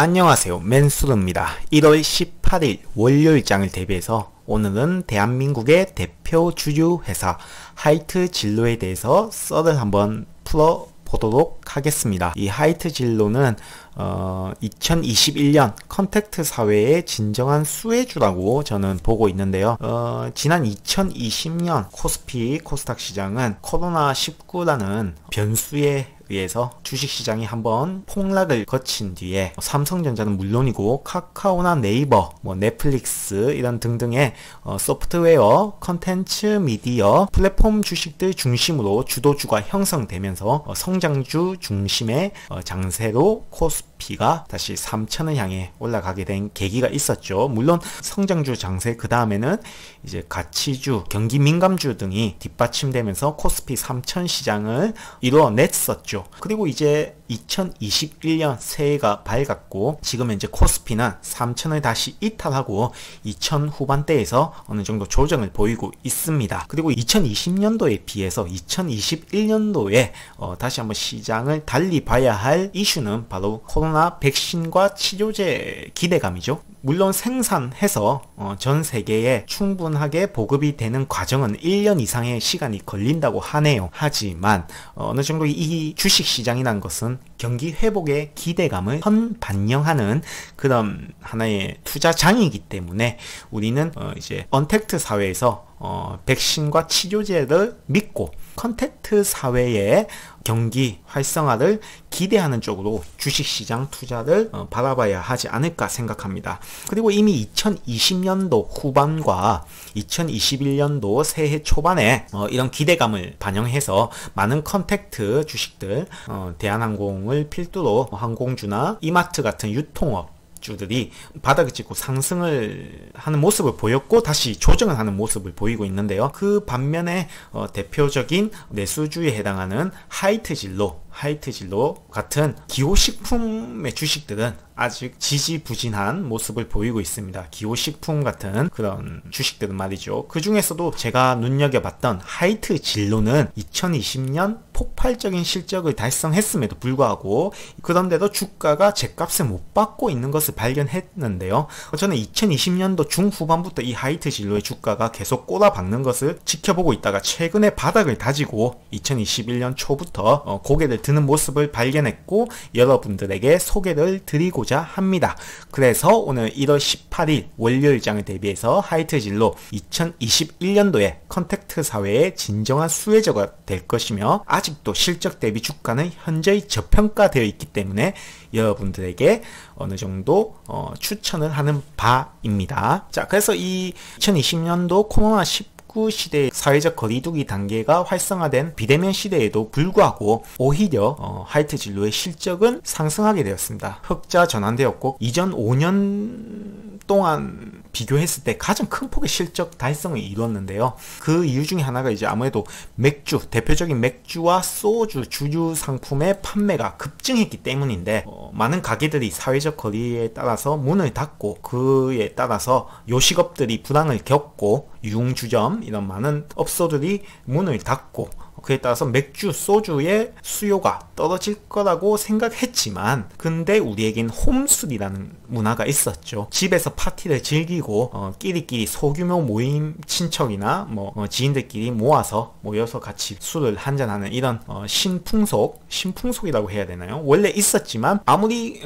안녕하세요, 맨수르입니다. 1월 18일 월요일장을 대비해서 오늘은 대한민국의 대표 주류 회사 하이트 진로에 대해서 썰을 한번 풀어보도록 하겠습니다. 이 하이트 진로는 2021년 컨택트 사회의 진정한 수혜주라고 저는 보고 있는데요. 지난 2020년 코스피 코스닥 시장은 코로나19라는 변수에 의해서 주식시장이 한번 폭락을 거친 뒤에 삼성전자는 물론이고 카카오나 네이버, 넷플릭스 이런 등등의 소프트웨어, 컨텐츠, 미디어, 플랫폼 주식들 중심으로 주도주가 형성되면서 성장주 중심의 장세로 코스피가 다시 3,000을 향해 올라가게 된 계기가 있었죠. 물론 성장주 장세 그 다음에는 이제 가치주, 경기 민감주 등이 뒷받침되면서 코스피 3,000 시장을 이루어냈었죠. 그리고 이제 2021년 새해가 밝았고 지금 현재 코스피는 3,000을 다시 이탈하고 2,000 후반대에서 어느 정도 조정을 보이고 있습니다. 그리고 2020년도에 비해서 2021년도에 다시 한번 시장을 달리 봐야 할 이슈는 바로 코로나 백신과 치료제 기대감이죠. 물론 생산해서 전 세계에 충분하게 보급이 되는 과정은 1년 이상의 시간이 걸린다고 하네요. 하지만 어느 정도 이 주식시장이라는 것은 경기 회복의 기대감을 반영하는 그런 하나의 투자장이기 때문에 우리는 이제 언택트 사회에서 백신과 치료제를 믿고 컨택트 사회의 경기 활성화를 기대하는 쪽으로 주식시장 투자를 바라봐야 하지 않을까 생각합니다. 그리고 이미 2020년도 후반과 2021년도 새해 초반에 이런 기대감을 반영해서 많은 컨택트 주식들, 대한항공을 필두로 항공주나 이마트 같은 유통업 주들이 바닥을 찍고 상승을 하는 모습을 보였고 다시 조정을 하는 모습을 보이고 있는데요. 그 반면에 대표적인 내수주에 해당하는 하이트 진로 같은 기호식품의 주식들은 아직 지지부진한 모습을 보이고 있습니다. 기호식품 같은 그런 주식들은 말이죠. 그 중에서도 제가 눈여겨봤던 하이트 진로는 2020년 폭발적인 실적을 달성했음에도 불구하고 그런데도 주가가 제값을 못 받고 있는 것을 발견했는데요. 저는 2020년도 중후반부터 이 하이트 진로의 주가가 계속 꼬라박는 것을 지켜보고 있다가 최근에 바닥을 다지고 2021년 초부터 고개를 드는 모습을 발견했고 여러분들에게 소개를 드리고자 합니다. 그래서 오늘 1월 18일 월요일장을 대비해서 하이트 진로 2021년도에 컨택트 사회의 진정한 수혜자가 될 것이며 아직도 실적 대비 주가는 현저히 저평가되어 있기 때문에 여러분들에게 어느 정도 추천을 하는 바입니다. 자, 그래서 이 2020년도 코로나19 시대의 사회적 거리두기 단계가 활성화된 비대면 시대에도 불구하고 오히려 하이트 진로의 실적은 상승하게 되었습니다. 흑자 전환되었고 이전 5년 동안 비교했을 때 가장 큰 폭의 실적 달성을 이뤘는데요. 그 이유 중에 하나가 이제 아무래도 맥주, 대표적인 맥주와 소주 주류 상품의 판매가 급증했기 때문인데 많은 가게들이 사회적 거리에 따라서 문을 닫고 그에 따라서 요식업들이 불황을 겪고 유흥주점 이런 많은 업소들이 문을 닫고 그에 따라서 맥주, 소주의 수요가 떨어질 거라고 생각했지만 근데 우리에겐 홈술이라는 문화가 있었죠. 집에서 파티를 즐기고 끼리끼리 소규모 모임 친척이나 지인들끼리 모여서 같이 술을 한잔하는 이런 신풍속이라고 해야 되나요? 원래 있었지만 아무리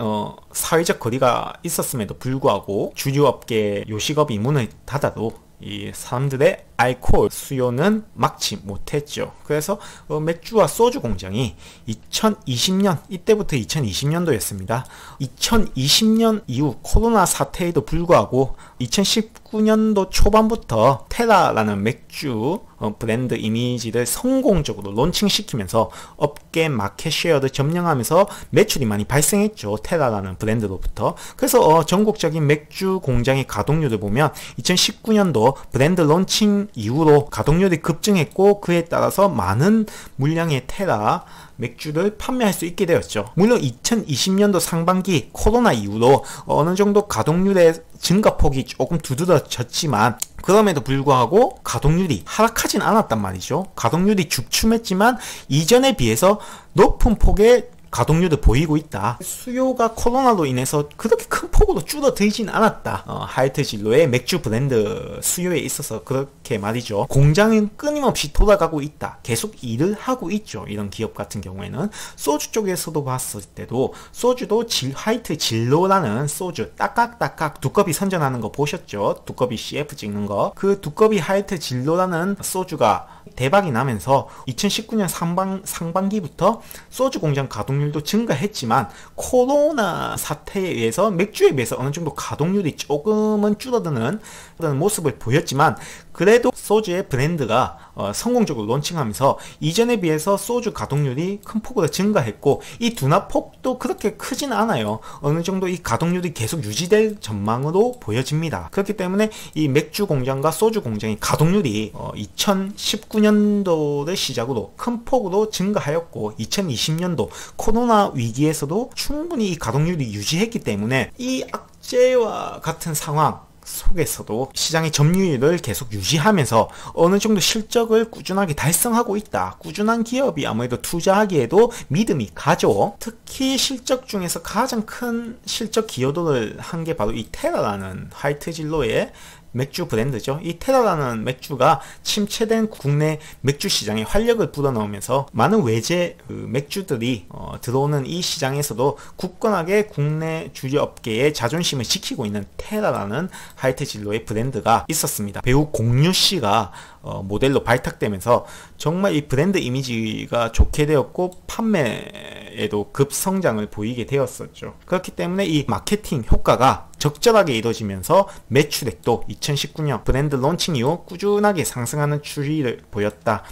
사회적 거리가 있었음에도 불구하고 주류업계 요식업이 문을 닫아도 이 사람들의 알코올 수요는 막지 못했죠. 그래서 맥주와 소주 공장이 2020년 이때부터 2020년도였습니다. 2020년 이후 코로나 사태에도 불구하고 2019년도 초반부터 테라라는 맥주 브랜드 이미지를 성공적으로 론칭시키면서 업계 마켓쉐어를 점령하면서 매출이 많이 발생했죠. 테라라는 브랜드로부터. 그래서 전국적인 맥주 공장의 가동률을 보면 2019년도 브랜드 론칭 이후로 가동률이 급증했고 그에 따라서 많은 물량의 테라 맥주를 판매할 수 있게 되었죠. 물론 2020년도 상반기 코로나 이후로 어느 정도 가동률의 증가폭이 조금 두드러졌지만 그럼에도 불구하고 가동률이 하락하진 않았단 말이죠. 가동률이 주춤했지만 이전에 비해서 높은 폭의 가동률을 보이고 있다. 수요가 코로나로 인해서 그렇게 큰 폭으로 줄어들진 않았다. 하이트 진로의 맥주 브랜드 수요에 있어서 그렇게 말이죠. 공장은 끊임없이 돌아가고 있다. 계속 일을 하고 있죠. 이런 기업 같은 경우에는 소주 쪽에서도 봤을 때도 소주도 하이트 진로라는 소주 딱깍딱깍 두꺼비 선전하는 거 보셨죠? 두꺼비 CF 찍는 거. 그 두꺼비 하이트 진로라는 소주가 대박이 나면서 2019년 상반기부터 소주 공장 가동률도 증가했지만 코로나 사태에 의해서 맥주에 비해서 어느 정도 가동률이 조금은 줄어드는 그런 모습을 보였지만 그래도 소주의 브랜드가 성공적으로 론칭하면서 이전에 비해서 소주 가동률이 큰 폭으로 증가했고 이 둔화폭도 그렇게 크진 않아요. 어느 정도 이 가동률이 계속 유지될 전망으로 보여집니다. 그렇기 때문에 이 맥주 공장과 소주 공장의 가동률이 2019년도를 시작으로 큰 폭으로 증가하였고 2020년도 코로나 위기에서도 충분히 이 가동률이 유지했기 때문에 이 악재와 같은 상황 속에서도 시장의 점유율을 계속 유지하면서 어느 정도 실적을 꾸준하게 달성하고 있다. 꾸준한 기업이 아무래도 투자하기에도 믿음이 가죠. 특히 실적 중에서 가장 큰 실적 기여도를 한 게 바로 이 테라라는 하이트 진로의 맥주 브랜드죠. 이 테라라는 맥주가 침체된 국내 맥주 시장에 활력을 불어넣으면서 많은 외제 맥주들이 들어오는 이 시장에서도 굳건하게 국내 주류 업계의 자존심을 지키고 있는 테라라는 하이트 진로의 브랜드가 있었습니다. 배우 공유 씨가 모델로 발탁되면서 정말 이 브랜드 이미지가 좋게 되었고 판매에도 급성장을 보이게 되었었죠. 그렇기 때문에 이 마케팅 효과가 적절하게 이루어지면서 매출액도 2019년 브랜드 론칭 이후 꾸준하게 상승하는 추이를 보였다.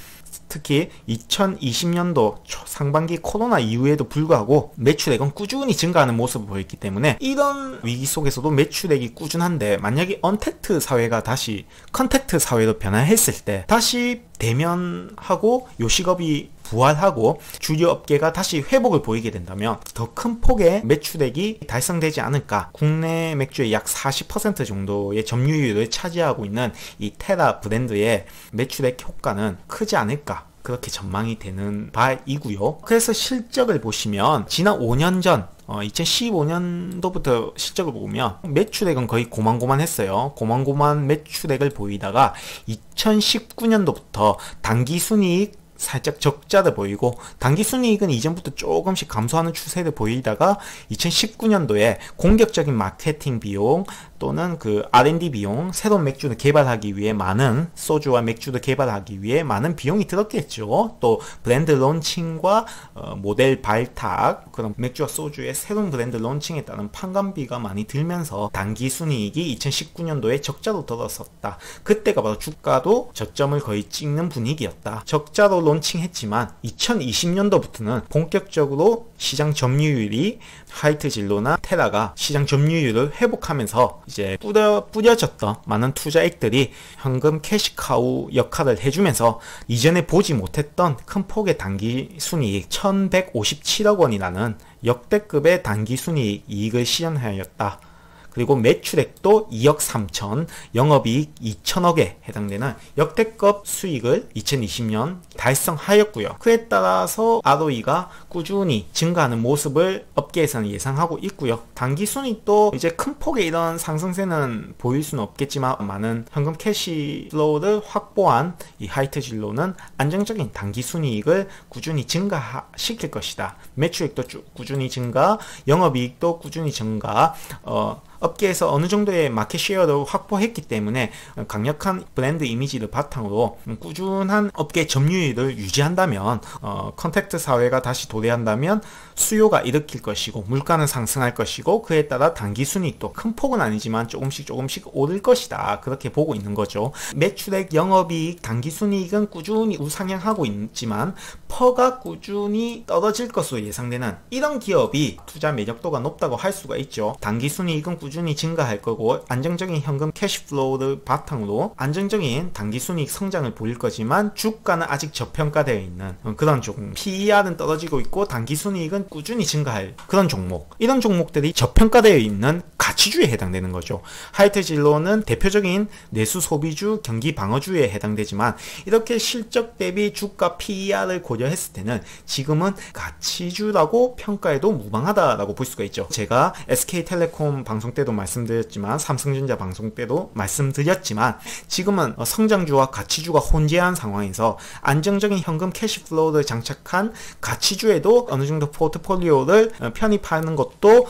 특히 2020년도 상반기 코로나 이후에도 불구하고 매출액은 꾸준히 증가하는 모습을 보였기 때문에 이런 위기 속에서도 매출액이 꾸준한데 만약에 언택트 사회가 다시 컨택트 사회로 변화했을 때 다시 대면하고 요식업이 부활하고 주류 업계가 다시 회복을 보이게 된다면 더 큰 폭의 매출액이 달성되지 않을까. 국내 맥주의 약 40% 정도의 점유율을 차지하고 있는 이 테라 브랜드의 매출액 효과는 크지 않을까. 그렇게 전망이 되는 바이고요. 그래서 실적을 보시면 지난 5년 전 2015년도부터 실적을 보면 매출액은 거의 고만고만했어요. 고만고만 매출액을 보이다가 2019년도부터 당기순이익 살짝 적자를 보이고 당기순이익은 이전부터 조금씩 감소하는 추세를 보이다가 2019년도에 공격적인 마케팅 비용 또는 그 R&D 비용, 새로운 맥주를 개발하기 위해 많은 소주와 맥주를 개발하기 위해 많은 비용이 들었겠죠. 또 브랜드 론칭과 모델 발탁, 그런 맥주와 소주의 새로운 브랜드 론칭에 따른 판관비가 많이 들면서 당기순이익이 2019년도에 적자로 들어섰다. 그때가 바로 주가도 저점을 거의 찍는 분위기였다. 적자로 론칭했지만 2020년도부터는 본격적으로 시장 점유율이 하이트 진로나 테라가 시장 점유율을 회복하면서 이제 뿌려졌던 많은 투자액들이 현금 캐시카우 역할을 해주면서 이전에 보지 못했던 큰 폭의 당기순이익 1157억 원이라는 역대급의 당기순이익 이익을 실현하였다. 그리고 매출액도 2억 3천, 영업이익 2천억에 해당되는 역대급 수익을 2020년 달성하였고요. 그에 따라서 ROE가 꾸준히 증가하는 모습을 업계에서는 예상하고 있고요. 당기순이익도 이제 큰 폭의 이런 상승세는 보일 수는 없겠지만 많은 현금 캐시플로우를 확보한 이 하이트 진로는 안정적인 당기순이익을 꾸준히 증가시킬 것이다. 매출액도 꾸준히 증가, 영업이익도 꾸준히 증가, 업계에서 어느 정도의 마켓 쉐어를 확보했기 때문에 강력한 브랜드 이미지를 바탕으로 꾸준한 업계 점유율을 유지한다면 컨택트 사회가 다시 도래한다면 수요가 일으킬 것이고 물가는 상승할 것이고 그에 따라 당기순이익도 큰 폭은 아니지만 조금씩 오를 것이다. 그렇게 보고 있는 거죠. 매출액, 영업이익, 당기순이익은 꾸준히 우상향하고 있지만 퍼가 꾸준히 떨어질 것으로 예상되는 이런 기업이 투자 매력도가 높다고 할 수가 있죠. 당기순이익은 꾸준히 꾸준히 증가할 거고 안정적인 현금 캐시플로우를 바탕으로 안정적인 단기순이익 성장을 보일 거지만 주가는 아직 저평가되어 있는 그런 종목, PER은 떨어지고 있고 단기순이익은 꾸준히 증가할 그런 종목, 이런 종목들이 저평가되어 있는 가치주에 해당되는 거죠. 하이트 진로는 대표적인 내수 소비주, 경기 방어주에 해당되지만 이렇게 실적 대비 주가 PER을 고려했을 때는 지금은 가치주라고 평가해도 무방하다라고 볼 수가 있죠. 제가 SK텔레콤 방송 때도 말씀드렸지만 삼성전자 방송 때도 말씀드렸지만 지금은 성장주와 가치주가 혼재한 상황에서 안정적인 현금 캐시플로우를 장착한 가치주에도 어느 정도 포트폴리오를 편입하는 것도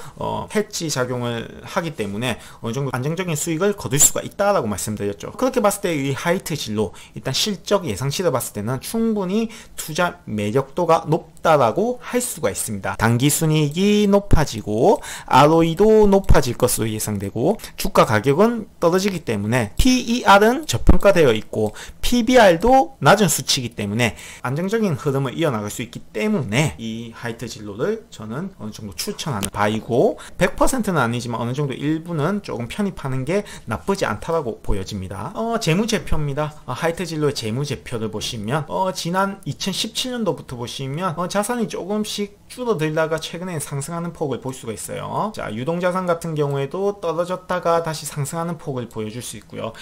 해지 작용을 하기 때문에 어느 정도 안정적인 수익을 거둘 수가 있다라고 말씀드렸죠. 그렇게 봤을 때 이 하이트 진로 일단 실적 예상치를 봤을 때는 충분히 투자 매력도가 높다라고 할 수가 있습니다. 단기 순이익이 높아지고 ROE도 높아질 것으로 예상되고 주가 가격은 떨어지기 때문에 PER은 저평가되어 있고 PBR도 낮은 수치이기 때문에 안정적인 흐름을 이어나갈 수 있기 때문에 이 하이트 진로를 저는 어느 정도 추천하는 바이고 100%는 아니지만 어느 정도 일부는 조금 편입하는 게 나쁘지 않다라고 보여집니다. 재무제표입니다. 하이트 진로의 재무제표를 보시면 지난 2017년도부터 보시면 자산이 조금씩 줄어들다가 최근에 상승하는 폭을 볼 수가 있어요. 자, 유동자산 같은 경우에도 떨어졌다가 다시 상승하는 폭을 보여줄 수 있고요.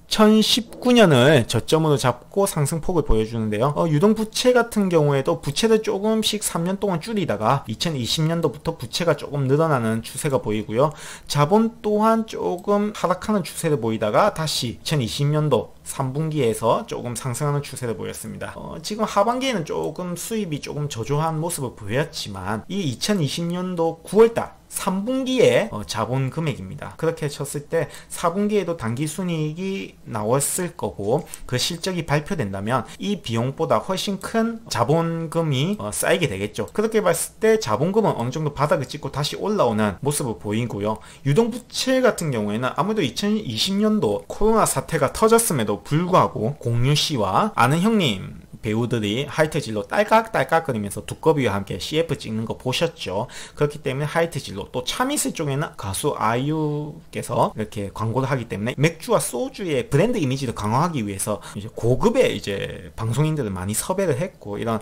2019년을 저점으로 잡고 상승폭을 보여주는데요. 유동부채 같은 경우에도 부채를 조금씩 3년 동안 줄이다가 2020년도부터 부채가 조금 늘어나는 추세가 보이고요. 자본 또한 조금 하락하는 추세를 보이다가 다시 2020년도 3분기에서 조금 상승하는 추세를 보였습니다. 지금 하반기에는 조금 수입이 조금 저조한 모습을 보였지만 이 2020년도 9월달 3분기에 자본 금액입니다. 그렇게 쳤을 때 4분기에도 단기순이익이 나왔을 거고 그 실적이 발표된다면 이 비용보다 훨씬 큰 자본금이 쌓이게 되겠죠. 그렇게 봤을 때 자본금은 어느 정도 바닥을 찍고 다시 올라오는 모습을 보이고요. 유동부채 같은 경우에는 아무래도 2020년도 코로나 사태가 터졌음에도 불구하고 공유씨와 아는 형님 배우들이 하이트 진로 딸깍딸깍거리면서 두꺼비와 함께 CF 찍는 거 보셨죠? 그렇기 때문에 하이트 진로, 또 참이슬 쪽에는 가수 아이유께서 이렇게 광고를 하기 때문에 맥주와 소주의 브랜드 이미지를 강화하기 위해서 이제 고급의 이제 방송인들을 많이 섭외를 했고 이런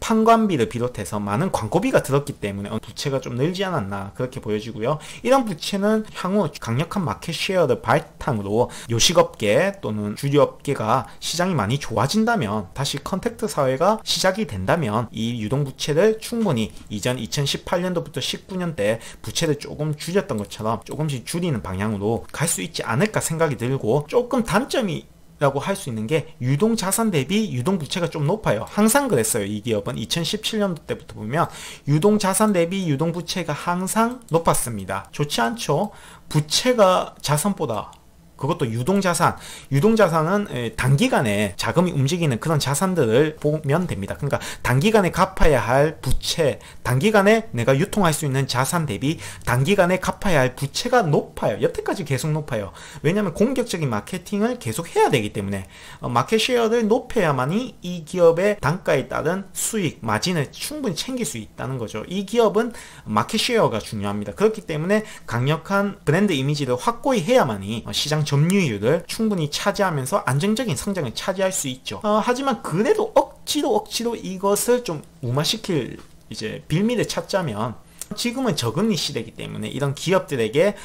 판관비를 비롯해서 많은 광고비가 들었기 때문에 부채가 좀 늘지 않았나 그렇게 보여지고요. 이런 부채는 향후 강력한 마켓 쉐어를 바탕으로 요식업계 또는 주류업계가 시장이 많이 좋아진다면 다시 컨택트 사회가 시작이 된다면 이 유동부채를 충분히 이전 2018년도부터 19년 때 부채를 조금 줄였던 것처럼 조금씩 줄이는 방향으로 갈 수 있지 않을까 생각이 들고, 조금 단점이 라고 할 수 있는 게 유동자산 대비 유동부채가 좀 높아요. 항상 그랬어요. 이 기업은 2017년도 때부터 보면 유동자산 대비 유동부채가 항상 높았습니다. 좋지 않죠? 부채가 자산보다, 그것도 유동자산은 단기간에 자금이 움직이는 그런 자산들을 보면 됩니다. 그러니까 단기간에 갚아야 할 부채, 단기간에 내가 유통할 수 있는 자산 대비 단기간에 갚아야 할 부채가 높아요. 여태까지 계속 높아요. 왜냐하면 공격적인 마케팅을 계속 해야 되기 때문에 마켓 쉐어를 높여야만이 이 기업의 단가에 따른 수익, 마진을 충분히 챙길 수 있다는 거죠. 이 기업은 마켓 쉐어가 중요합니다. 그렇기 때문에 강력한 브랜드 이미지를 확고히 해야만이 시장 점유율을 충분히 차지하면서 안정적인 성장을 차지할 수 있죠. 하지만 그래도 억지로 이것을 좀 무마시킬 이제 빌미를 찾자면, 지금은 저금리 시대이기 때문에 이런 기업들에게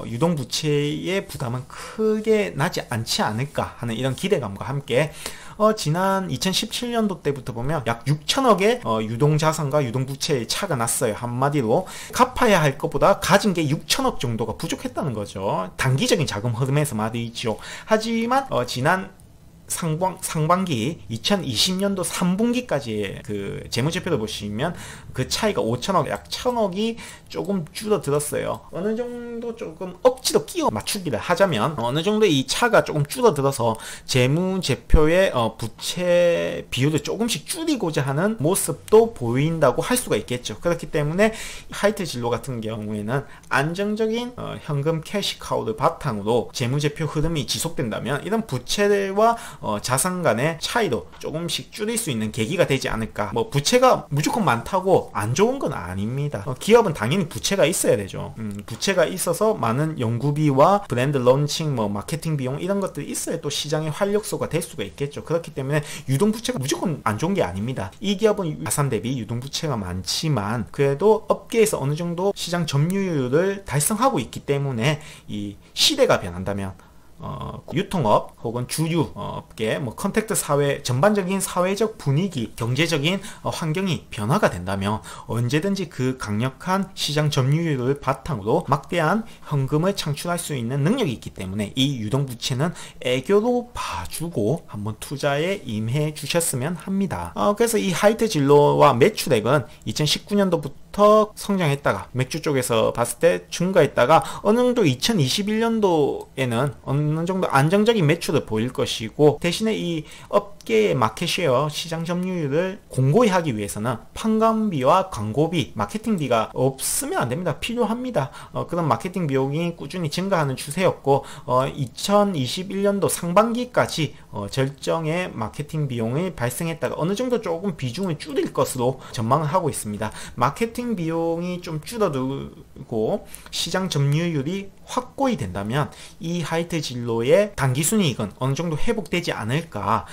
유동부채의 부담은 크게 나지 않지 않을까 하는 이런 기대감과 함께 지난 2017년도 때부터 보면 약 6천억의 유동자산과 유동부채의 차가 났어요. 한마디로 갚아야 할 것보다 가진 게 6천억 정도가 부족했다는 거죠. 단기적인 자금 흐름에서 말이죠. 하지만 지난 상반기 2020년도 3분기까지의 그 재무제표를 보시면 그 차이가 5천억, 약 1천억이 조금 줄어들었어요. 어느 정도 조금 억지로 끼워 맞추기를 하자면 어느 정도 이 차가 조금 줄어들어서 재무제표의 부채 비율을 조금씩 줄이고자 하는 모습도 보인다고 할 수가 있겠죠. 그렇기 때문에 하이트 진로 같은 경우에는 안정적인 현금 캐시카우를 바탕으로 재무제표 흐름이 지속된다면 이런 부채와 자산 간의 차이도 조금씩 줄일 수 있는 계기가 되지 않을까. 뭐 부채가 무조건 많다고 안 좋은 건 아닙니다. 기업은 당연히 부채가 있어야 되죠. 부채가 있어서 많은 연구비와 브랜드 런칭, 뭐 마케팅 비용 이런 것들이 있어야 또 시장의 활력소가 될 수가 있겠죠. 그렇기 때문에 유동부채가 무조건 안 좋은 게 아닙니다. 이 기업은 자산 대비 유동부채가 많지만 그래도 업계에서 어느 정도 시장 점유율을 달성하고 있기 때문에 이 시대가 변한다면 유통업 혹은 주유업계, 뭐 컨택트 사회 전반적인 사회적 분위기, 경제적인 환경이 변화가 된다면 언제든지 그 강력한 시장 점유율을 바탕으로 막대한 현금을 창출할 수 있는 능력이 있기 때문에 이 유동부채는 애교로 봐주고 한번 투자에 임해 주셨으면 합니다. 그래서 이 하이트 진로와 매출액은 2019년도부터 성장했다가 맥주 쪽에서 봤을 때 증가했다가 어느 정도 2021년도에는 어느 정도 안정적인 매출을 보일 것이고, 대신에 이 업계의 마켓쉐어 시장 점유율을 공고히 하기 위해서는 판관비와 광고비, 마케팅비가 없으면 안 됩니다. 필요합니다. 그런 마케팅 비용이 꾸준히 증가하는 추세였고 2021년도 상반기까지 절정의 마케팅 비용이 발생했다가 어느 정도 조금 비중을 줄일 것으로 전망을 하고 있습니다. 마케팅 비용이 좀 줄어들고 시장 점유율이 확고히 된다면 이 하이트 진로의 단기순이익은 어느 정도 회복되지 않을까.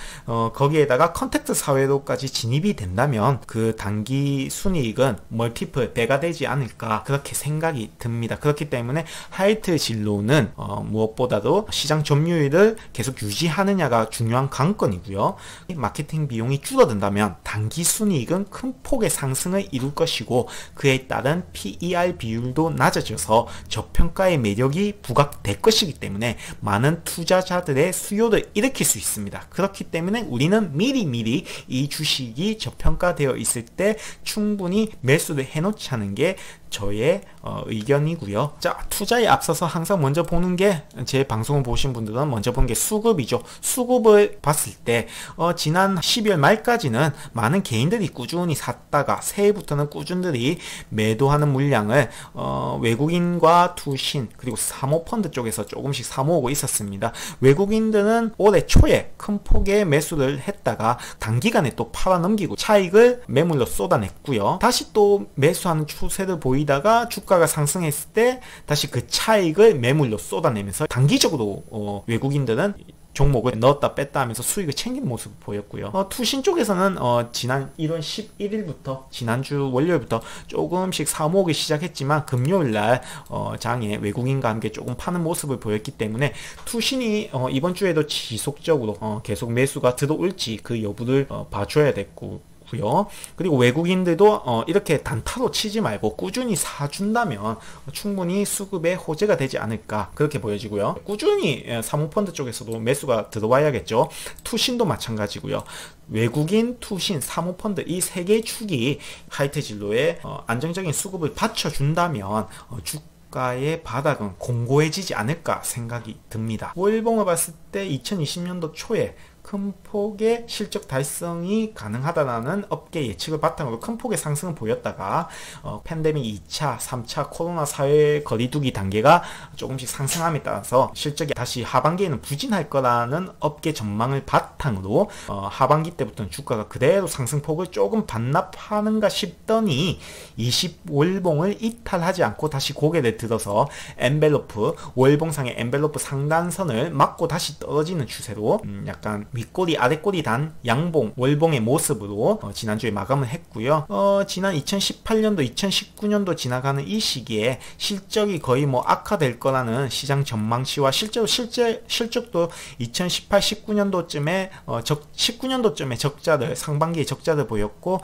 거기에다가 컨택트 사회로까지 진입이 된다면 그 단기순이익은 멀티플 배가 되지 않을까, 그렇게 생각이 듭니다. 그렇기 때문에 하이트 진로는 무엇보다도 시장 점유율을 계속 유지하느냐가 중요한 관건이고요. 마케팅 비용이 줄어든다면 단기순이익은 큰 폭의 상승을 이룰 것이고 그에 따른 PER 비율도 낮아져서 저평가의 매력이 부각될 것이기 때문에 많은 투자자들의 수요를 일으킬 수 있습니다. 그렇기 때문에 우리는 미리미리 이 주식이 저평가되어 있을 때 충분히 매수를 해놓자는 게 저의 의견이고요. 자, 투자에 앞서서 항상 먼저 보는 게, 제 방송을 보신 분들은 먼저 보는 게 수급이죠. 수급을 봤을 때 지난 12월 말까지는 많은 개인들이 꾸준히 샀다가 새해부터는 꾸준히 매도하는 물량을 외국인과 투신 그리고 사모펀드 쪽에서 조금씩 사모으고 있었습니다. 외국인들은 올해 초에 큰 폭의 매수를 했다가 단기간에 또 팔아넘기고 차익을 매물로 쏟아냈고요. 다시 또 매수하는 추세를 보이다가 주가가 상승했을 때 다시 그 차익을 매물로 쏟아내면서 단기적으로 외국인들은 종목을 넣었다 뺐다 하면서 수익을 챙기는 모습을 보였고요. 투신 쪽에서는 지난 1월 11일부터 지난주 월요일부터 조금씩 사모으기 시작했지만 금요일날 장에 외국인과 함께 조금 파는 모습을 보였기 때문에 투신이 이번 주에도 지속적으로 계속 매수가 들어올지 그 여부를 봐줘야 됐고, 그리고 외국인들도 이렇게 단타로 치지 말고 꾸준히 사준다면 충분히 수급에 호재가 되지 않을까, 그렇게 보여지고요. 꾸준히 사모펀드 쪽에서도 매수가 들어와야겠죠. 투신도 마찬가지고요. 외국인, 투신, 사모펀드 이 세 개의 축이 하이트 진로에 안정적인 수급을 받쳐준다면 주가의 바닥은 공고해지지 않을까 생각이 듭니다. 월봉을 봤을 때 2020년도 초에 큰 폭의 실적 달성이 가능하다는 업계 예측을 바탕으로 큰 폭의 상승을 보였다가 팬데믹 2차, 3차 코로나 사회 거리두기 단계가 조금씩 상승함에 따라서 실적이 다시 하반기에는 부진할 거라는 업계 전망을 바탕으로 하반기 때부터는 주가가 그대로 상승폭을 조금 반납하는가 싶더니 20월봉을 이탈하지 않고 다시 고개를 들어서 엔벨로프, 월봉상의 엔벨로프 상단선을 맞고 다시 떨어지는 추세로 약간 윗꼬리 아랫꼬리 단 양봉 월봉의 모습으로 지난주에 마감을 했고요. 지난 2018년도 2019년도 지나가는 이 시기에 실적이 거의 뭐 악화될 거라는 시장 전망치와 실적도 2018, 19년도쯤에 19년도쯤에 적자를 상반기에 적자를 보였고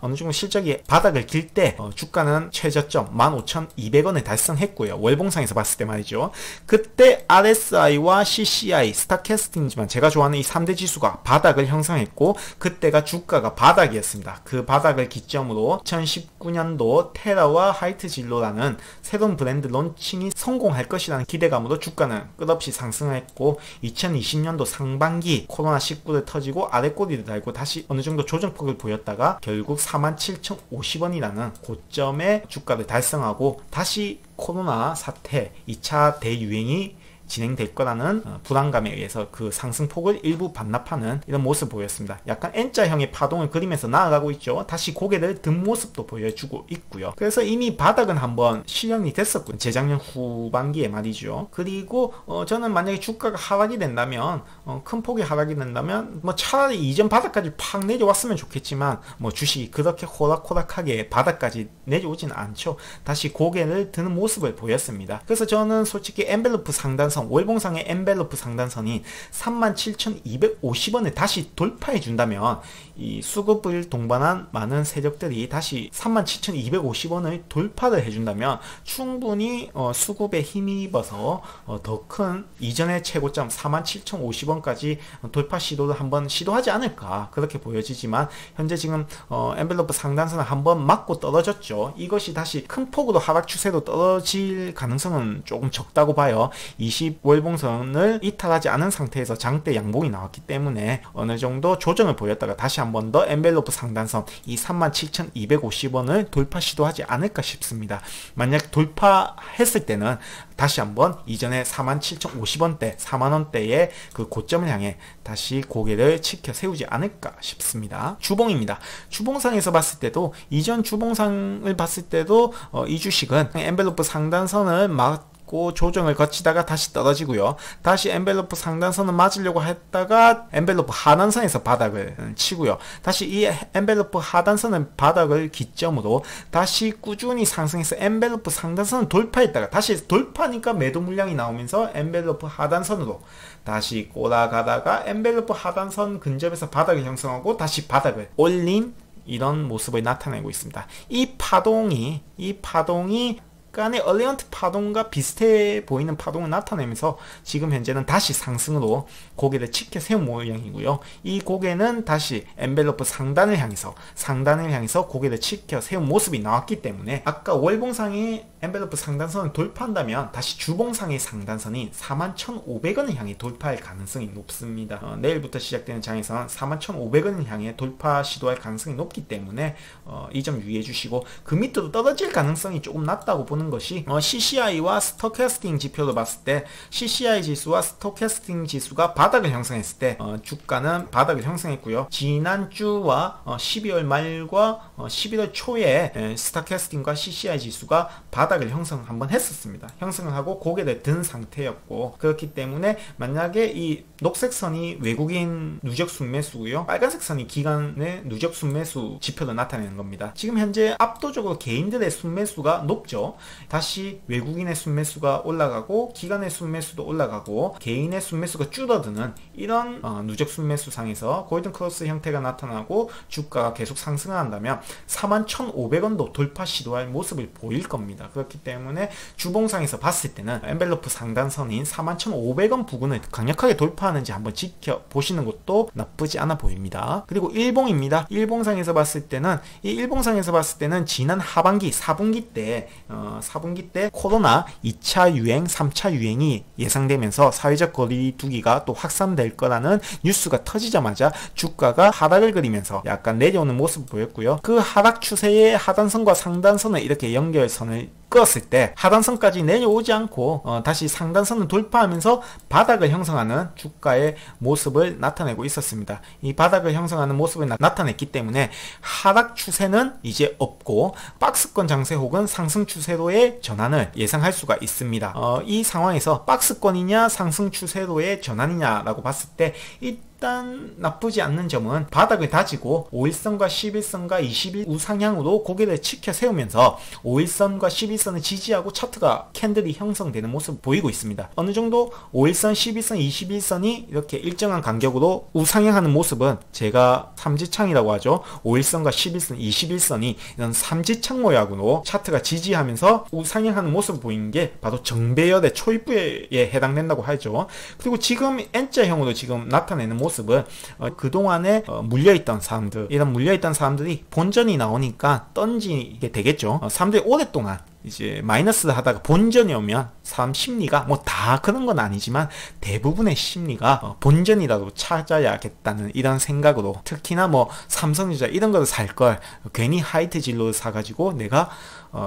어느 정도 실적이 바닥을 길 때 주가는 최저점 15,200원을 달성했고요. 월봉상에서 봤을 때 말이죠. 그때 RSI와 CCI, 스타캐스팅이지만 제가 좋아하는 이 3대 지수가 바닥을 형성했고 그때가 주가가 바닥이었습니다. 그 바닥을 기점으로 2019년도 테라와 하이트 진로라는 새로운 브랜드 론칭이 성공할 것이라는 기대감으로 주가는 끝없이 상승했고 2020년도 상반기 코로나19를 터지고 아랫꼬리를 달고 다시 어느 정도 조정폭을 보였다가 결국 47,050원이라는 고점의 주가를 달성하고 다시 코로나 사태 2차 대유행이 진행될 거라는 불안감에 의해서 그 상승폭을 일부 반납하는 이런 모습을 보였습니다. 약간 N자형의 파동을 그리면서 나아가고 있죠. 다시 고개를 든 모습도 보여주고 있고요. 그래서 이미 바닥은 한번 실현이 됐었고요. 재작년 후반기에 말이죠. 그리고 저는 만약에 주가가 하락이 된다면 큰 폭의 하락이 된다면 뭐 차라리 이전 바닥까지 팍 내려왔으면 좋겠지만 뭐 주식이 그렇게 호락호락하게 바닥까지 내려오지는 않죠. 다시 고개를 드는 모습을 보였습니다. 그래서 저는 솔직히 엔벨로프 상단선, 월봉상의 엔벨로프 상단선이 37,250원을 다시 돌파해 준다면 이 수급을 동반한 많은 세력들이 다시 37,250원을 돌파를 해준다면 충분히 수급에 힘입어서 더 큰 이전의 최고점 47,050원까지 돌파 시도를 한번 시도하지 않을까 그렇게 보여지지만 현재 지금 엔벨로프 상단선을 한번 맞고 떨어졌죠. 이것이 다시 큰 폭으로 하락 추세로 떨어질 가능성은 조금 적다고 봐요. 20월봉선을 이탈하지 않은 상태에서 장대 양봉이 나왔기 때문에 어느 정도 조정을 보였다가 다시 한 번 더 엔벨로프 상단선 이 37,250원을 돌파 시도하지 않을까 싶습니다. 만약 돌파했을 때는 다시 한번 이전에 47,050원대 4만원대의 그 고점을 향해 다시 고개를 치켜 세우지 않을까 싶습니다. 주봉입니다. 주봉상에서 봤을 때도 이전 주봉상을 봤을 때도 이 주식은 엔벨로프 상단선을 조정을 거치다가 다시 떨어지고요. 다시 엔벨로프 상단선을 맞으려고 했다가 엔벨로프 하단선에서 바닥을 치고요. 다시 이 엔벨로프 하단선의 바닥을 기점으로 다시 꾸준히 상승해서 엔벨로프 상단선을 돌파했다가 다시 돌파니까 매도 물량이 나오면서 엔벨로프 하단선으로 다시 꼬라가다가 엔벨로프 하단선 근접에서 바닥을 형성하고 다시 바닥을 올린 이런 모습을 나타내고 있습니다. 이 파동이 약간의 얼리언트 파동과 비슷해 보이는 파동을 나타내면서 지금 현재는 다시 상승으로 고개를 치켜 세운 모양이고요. 이 고개는 다시 엔벨로프 상단을 향해서 고개를 치켜 세운 모습이 나왔기 때문에 아까 월봉상의 엔벨로프 상단선을 돌파한다면 다시 주봉상의 상단선이 41,500원을 향해 돌파할 가능성이 높습니다. 내일부터 시작되는 장에서는 41,500원을 향해 돌파 시도할 가능성이 높기 때문에 이 점 유의해 주시고 그 밑으로 떨어질 가능성이 조금 낮다고 보는 것이 CCI와 스토캐스팅 지표로 봤을 때 CCI 지수와 스토캐스팅 지수가 바닥을 형성했을 때 주가는 바닥을 형성했고요. 지난주와 12월 말과 11월 초에 스토캐스팅과 CCI 지수가 바닥을 형성 한번 했었습니다. 형성을 하고 고개를 든 상태였고 그렇기 때문에 만약에 이 녹색 선이 외국인 누적 순매수고요. 빨간색 선이 기관의 누적 순매수 지표를 나타내는 겁니다. 지금 현재 압도적으로 개인들의 순매수가 높죠. 다시 외국인의 순매수가 올라가고 기관의 순매수도 올라가고 개인의 순매수가 줄어드는 이런 누적 순매수 상에서 골든크로스 형태가 나타나고 주가가 계속 상승을 한다면 41,500원도 돌파 시도할 모습을 보일 겁니다. 그렇기 때문에 주봉상에서 봤을 때는 엔벨로프 상단선인 41,500원 부근을 강력하게 돌파하는지 한번 지켜보시는 것도 나쁘지 않아 보입니다. 그리고 일봉입니다. 일봉상에서 봤을 때는 지난 하반기 4분기 때 코로나 2차 유행, 3차 유행이 예상되면서 사회적 거리두기가 또 확산될 거라는 뉴스가 터지자마자 주가가 하락을 그리면서 약간 내려오는 모습을 보였고요. 그 하락 추세의 하단선과 상단선을 이렇게 연결선을 끌었을 때 하단선까지 내려오지 않고 다시 상단선을 돌파하면서 바닥을 형성하는 주가의 모습을 나타내고 있었습니다. 이 바닥을 형성하는 모습을 나타냈기 때문에 하락 추세는 이제 없고 박스권 장세 혹은 상승 추세로의 전환을 예상할 수가 있습니다. 이 상황에서 박스권이냐 상승 추세로의 전환이냐라고 봤을 때 일단 나쁘지 않는 점은 바닥을 다지고 5일선과 11선과 20일 우상향으로 고개를 치켜 세우면서 5일선과 11선을 지지하고 차트가 캔들이 형성되는 모습을 보이고 있습니다. 어느 정도 5일선, 11선, 21선이 이렇게 일정한 간격으로 우상향하는 모습은 제가 삼지창이라고 하죠. 5일선과 11선, 21선이 이런 삼지창 모양으로 차트가 지지하면서 우상향하는 모습을 보이는 게 바로 정배열의 초입부에 해당된다고 하죠. 그리고 지금 N자형으로 지금 나타내는 모습은 그동안에 물려있던 사람들, 이런 물려있던 사람들이 본전이 나오니까 던지게 되겠죠. 사람들이 오랫동안 이제 마이너스를 하다가 본전이 오면 사람 심리가 뭐 다 그런 건 아니지만 대부분의 심리가 본전이라도 찾아야겠다는 이런 생각으로, 특히나 뭐 삼성전자 이런 거를 살 걸 괜히 하이트 진로를 사가지고 내가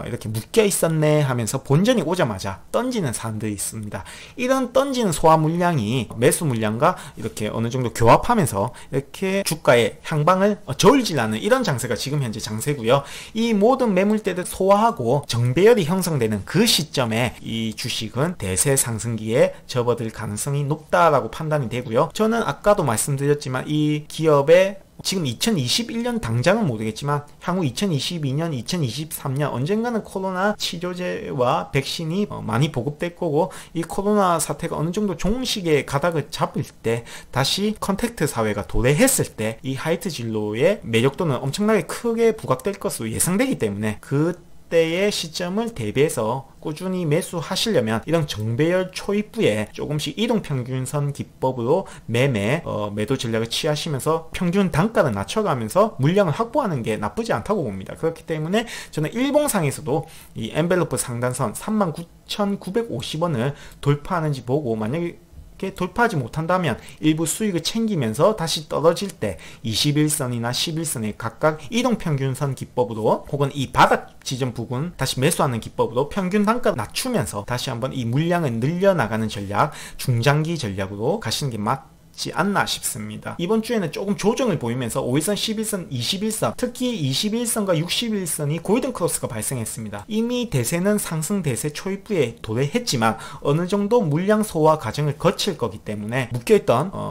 이렇게 묶여 있었네 하면서 본전이 오자마자 던지는 사람들이 있습니다. 이런 던지는 소화 물량이 매수 물량과 이렇게 어느 정도 교합하면서 이렇게 주가의 향방을 저울질하는 이런 장세가 지금 현재 장세고요. 이 모든 매물대를 소화하고 정배열이 형성되는 그 시점에 이 주식은 대세 상승기에 접어들 가능성이 높다라고 판단이 되고요. 저는 아까도 말씀드렸지만 이 기업의 지금 2021년 당장은 모르겠지만 향후 2022년, 2023년 언젠가는 코로나 치료제와 백신이 많이 보급될 거고, 이 코로나 사태가 어느 정도 종식의 가닥을 잡을 때, 다시 컨택트 사회가 도래했을 때 이 하이트 진로의 매력도는 엄청나게 크게 부각될 것으로 예상되기 때문에 그때의 시점을 대비해서 꾸준히 매수하시려면 이런 정배열 초입부에 조금씩 이동평균선 기법으로 매도 전략을 취하시면서 평균 단가를 낮춰가면서 물량을 확보하는 게 나쁘지 않다고 봅니다. 그렇기 때문에 저는 일봉상에서도 이 엔벨로프 상단선 39,950원을 돌파하는지 보고, 만약에 돌파하지 못한다면 일부 수익을 챙기면서 다시 떨어질 때 21선이나 11선에 각각 이동평균선 기법으로, 혹은 이 바닥 지점 부근 다시 매수하는 기법으로 평균 단가를 낮추면서 다시 한번 이 물량을 늘려나가는 전략, 중장기 전략으로 가시는 게 맞지 않나 싶습니다. 이번 주에는 조금 조정을 보이면서 5일선, 11선, 21선, 특히 21선과 61선이 골든 크로스가 발생했습니다. 이미 대세는 상승 대세 초입부에 도래했지만 어느 정도 물량 소화 과정을 거칠 거기 때문에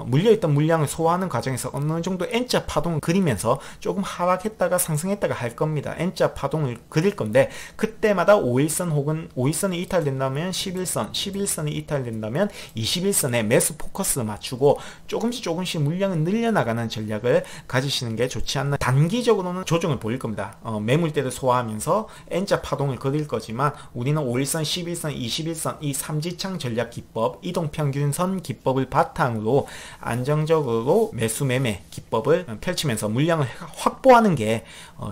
물려있던 물량을 소화하는 과정에서 어느 정도 N자 파동을 그리면서 조금 하락했다가 상승했다가 할 겁니다. N자 파동을 그릴 건데, 그때마다 5일선 혹은 5일선이 이탈된다면 11선, 11선이 이탈된다면 21선에 매수 포커스를 맞추고 조금씩 물량을 늘려나가는 전략을 가지시는 게 좋지 않나. 단기적으로는 조정을 보일 겁니다. 매물대를 소화하면서 N자 파동을 그릴 거지만 우리는 5일선, 11선, 21선 이 삼지창 전략 기법, 이동평균선 기법을 바탕으로 안정적으로 매수 매매 기법을 펼치면서 물량을 확보하는 게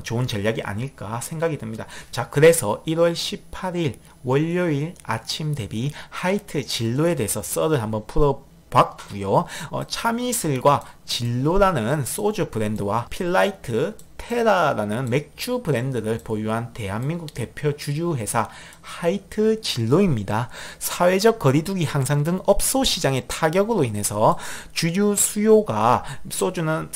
좋은 전략이 아닐까 생각이 듭니다. 자, 그래서 1월 18일 월요일 아침 대비 하이트 진로에 대해서 썰을 한번 풀어봤고요. 차미슬과 진로라는 소주 브랜드와 필라이트, 테라라는 맥주 브랜드를 보유한 대한민국 대표 주주회사 하이트 진로입니다. 사회적 거리두기 향상 등 업소 시장의 타격으로 인해서 주유 수요가, 소주는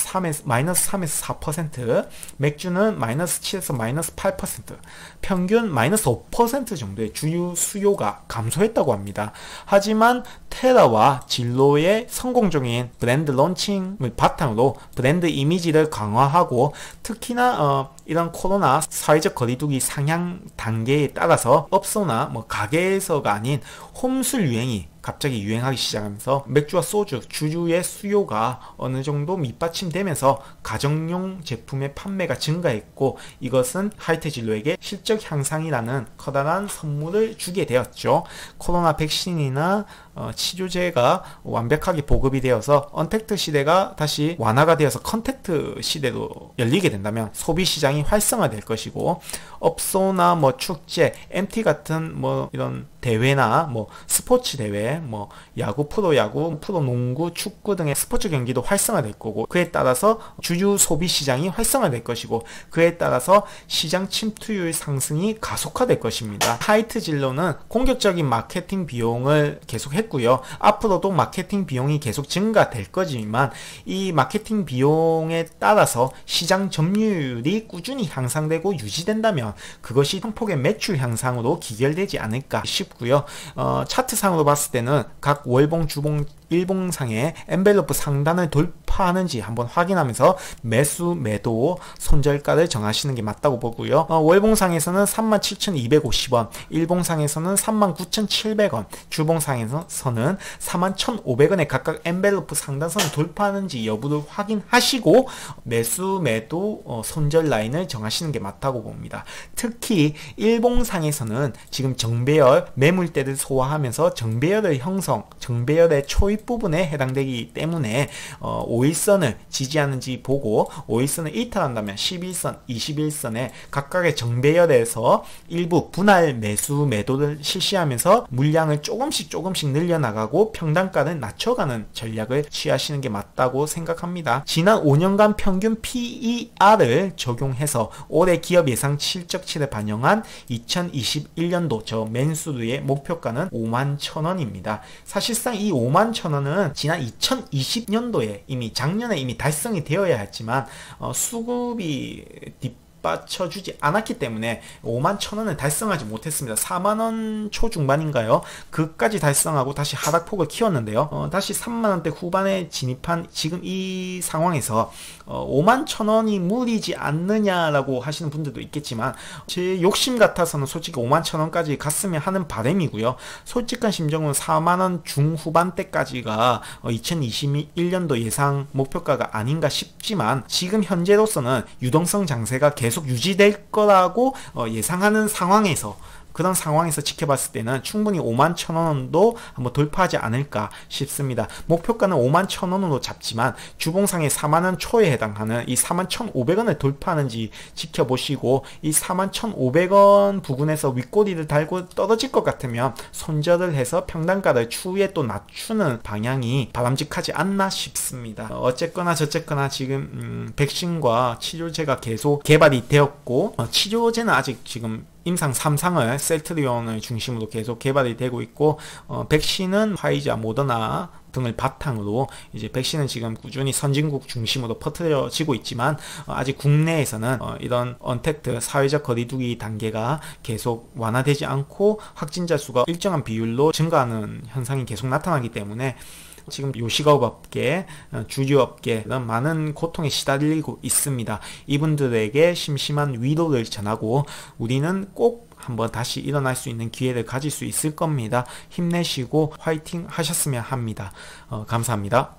마이너스 3에서 4%, 맥주는 마이너스 7에서 마이너스 8%, 평균 마이너스 5% 정도의 주유 수요가 감소했다고 합니다. 하지만 테라와 진로의 성공적인 브랜드 론칭을 바탕으로 브랜드 이미지를 강화하고, 특히나 이런 코로나 사회적 거리두기 상향 단계에 따라서 업소나 가게에서가 아닌 홈술 유행이 갑자기 유행하기 시작하면서 맥주와 소주, 주유의 수요가 어느 정도 밑받침되면서 가정용 제품의 판매가 증가했고, 이것은 하이트 진로에게 실적 향상이라는 커다란 선물을 주게 되었죠. 코로나 백신이나 치료제가 완벽하게 보급이 되어서 언택트 시대가 다시 완화가 되어서 컨택트 시대로 열리게 된다면 소비 시장이 활성화될 것이고, 업소나 축제, MT 같은 이런 대회나 스포츠 대회, 야구, 프로야구, 프로농구, 축구 등의 스포츠 경기도 활성화될 거고, 그에 따라서 주유 소비 시장이 활성화될 것이고, 그에 따라서 시장 침투율 상승이 가속화될 것입니다. 하이트 진로는 공격적인 마케팅 비용을 계속 했고요. 앞으로도 마케팅 비용이 계속 증가될 거지만 이 마케팅 비용에 따라서 시장 점유율이 꾸준히 향상되고 유지된다면 그것이 상폭의 매출 향상으로 기결되지 않을까 싶고요. 차트상으로 봤을 때는 각 월봉, 주봉, 일봉상의 엔벨로프 상단을 돌파하는지 한번 확인하면서 매수, 매도, 손절가를 정하시는 게 맞다고 보고요. 월봉상에서는 37,250원, 일봉상에서는 39,700원, 주봉상에서는 41,500원에 각각 엔벨로프 상단선을 돌파하는지 여부를 확인하시고 매수, 매도, 손절 라인을 정하시는 게 맞다고 봅니다. 특히 일봉상에서는 지금 정배열, 매물대를 소화하면서 정배열의 형성, 정배열의 초입 부분에 해당되기 때문에 5일 5일선을 지지하는지 보고 5일선을 이탈한다면 11선, 21선에 각각의 정배열에서 일부 분할 매수 매도를 실시하면서 물량을 조금씩 늘려나가고 평단가를 낮춰가는 전략을 취하시는 게 맞다고 생각합니다. 지난 5년간 평균 PER을 적용해서 올해 기업 예상 실적치를 반영한 2021년도 저 맨수르의 목표가는 51,000원입니다. 사실상 이 51,000원은 지난 2020년도에 작년에 이미 달성이 되어야 했지만 수급이 뒷받쳐주지 않았기 때문에 51,000원을 달성하지 못했습니다. 4만원 초중반인가요? 그까지 달성하고 다시 하락폭을 키웠는데요. 다시 3만원대 후반에 진입한 지금 이 상황에서 51,000원이 무리지 않느냐라고 하시는 분들도 있겠지만 제 욕심 같아서는 솔직히 51,000원까지 갔으면 하는 바람이고요. 솔직한 심정은 4만원 중후반대까지가 2021년도 예상 목표가가 아닌가 싶지만 지금 현재로서는 유동성 장세가 계속 유지될 거라고 예상하는 상황에서 그런 상황에서 지켜봤을 때는 충분히 51,000원도 한번 돌파하지 않을까 싶습니다. 목표가는 51,000원으로 잡지만 주봉상의 4만원 초에 해당하는 이 41,500원을 돌파하는지 지켜보시고 이 41,500원 부근에서 윗꼬리를 달고 떨어질 것 같으면 손절을 해서 평단가를 추후에 또 낮추는 방향이 바람직하지 않나 싶습니다. 어쨌거나 저쨌거나 지금 백신과 치료제가 계속 개발이 되었고 치료제는 아직 지금 임상 3상을 셀트리온을 중심으로 계속 개발이 되고 있고 백신은 화이자, 모더나 등을 바탕으로 이제 백신은 지금 꾸준히 선진국 중심으로 퍼뜨려지고 있지만 아직 국내에서는 이런 언택트 사회적 거리두기 단계가 계속 완화되지 않고 확진자 수가 일정한 비율로 증가하는 현상이 계속 나타나기 때문에 지금 요식업계, 주류업계 이런 많은 고통에 시달리고 있습니다. 이분들에게 심심한 위로를 전하고 우리는 꼭 한번 다시 일어날 수 있는 기회를 가질 수 있을 겁니다. 힘내시고 화이팅 하셨으면 합니다. 감사합니다.